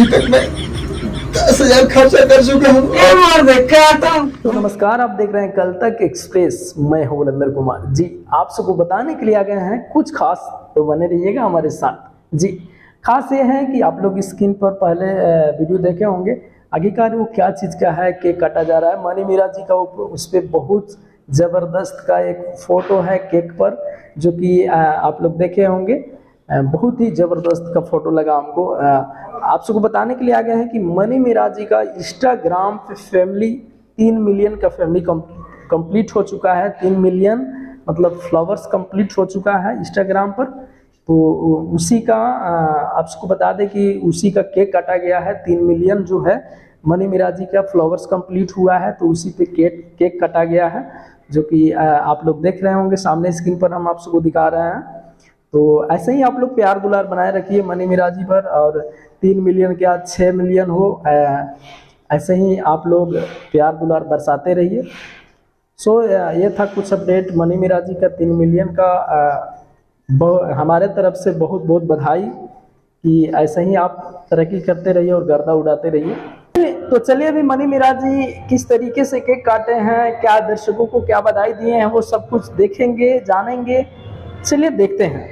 अभी तक मैं 10,000 खर्चा कर चुका हूँ। तो नमस्कार, आप देख रहे हैं कल तक एक्सप्रेस। मैं हूं नरेंद्र कुमार जी, आप सबको बताने के लिए आ गए हैं कुछ खास, तो बने रहिएगा हमारे साथ जी। खास ये है कि आप लोग स्क्रीन पर पहले वीडियो देखे होंगे, आखिरकार वो क्या चीज़ का है, केक काटा जा रहा है। मनी मीरा जी का उस पर बहुत ज़बरदस्त का एक फ़ोटो है केक पर, जो कि आप लोग देखे होंगे। बहुत ही ज़बरदस्त का फोटो लगा हमको। आप सबको बताने के लिए आ गए हैं कि मनी मीरा जी का इंस्टाग्राम पे फैमिली 3 मिलियन का फैमिली कंप्लीट हो चुका है। 3 मिलियन मतलब फ्लावर्स कंप्लीट हो चुका है इंस्टाग्राम पर। तो उसी का आप सबको बता दें कि उसी का केक काटा गया है। 3 मिलियन जो है मनी मीरा जी का फ्लावर्स कंप्लीट हुआ है, तो उसी पे केक काटा गया है, जो कि आप लोग देख रहे होंगे सामने स्क्रीन पर हम आप सबको दिखा रहे हैं। तो ऐसे ही आप लोग प्यार दुलार बनाए रखिए मनी मीरा जी पर, और 3 मिलियन क्या 6 मिलियन हो, ऐसे ही आप लोग प्यार दुलार बरसाते रहिए। सो ये था कुछ अपडेट मनी मीरा जी का 3 मिलियन का। हमारे तरफ से बहुत बहुत बधाई कि ऐसे ही आप तरक्की करते रहिए और गर्दा उड़ाते रहिए। तो चलिए अभी मनी मीरा जी किस तरीके से केक काटे हैं, क्या दर्शकों को क्या बधाई दिए हैं, वो सब कुछ देखेंगे जानेंगे। चलिए देखते हैं।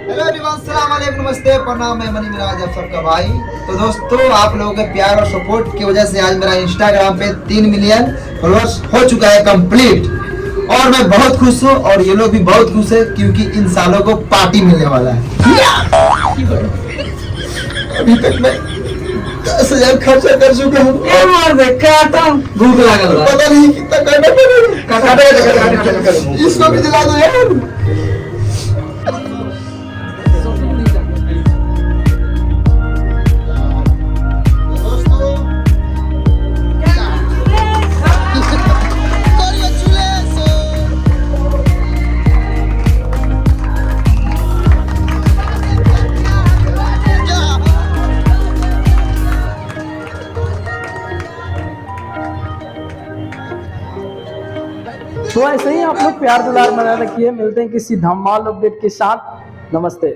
हेलो एवरीवन, सलाम अलैकुम, नमस्ते, प्रणाम। मैं मनी मीरा आप सबका भाई। तो दोस्तों, आप लोगों के प्यार और सपोर्ट की वजह से आज मेरा इंस्टाग्राम पे 3 मिलियन फॉलोअर्स हो चुका है कंप्लीट, और मैं बहुत खुश हूँ और ये लोग भी बहुत खुश है, क्योंकि इन सालों को पार्टी मिलने वाला है। अभी तक मैं 10,000 खर्चा कर चुका हूँ। भूख लागल पता नहीं कितना करना पड़ेगा। इसको भी दिला दो यार। तो ऐसे ही आप लोग प्यार दुलार बना रखिए। मिलते हैं किसी धमाल अपडेट के साथ। नमस्ते।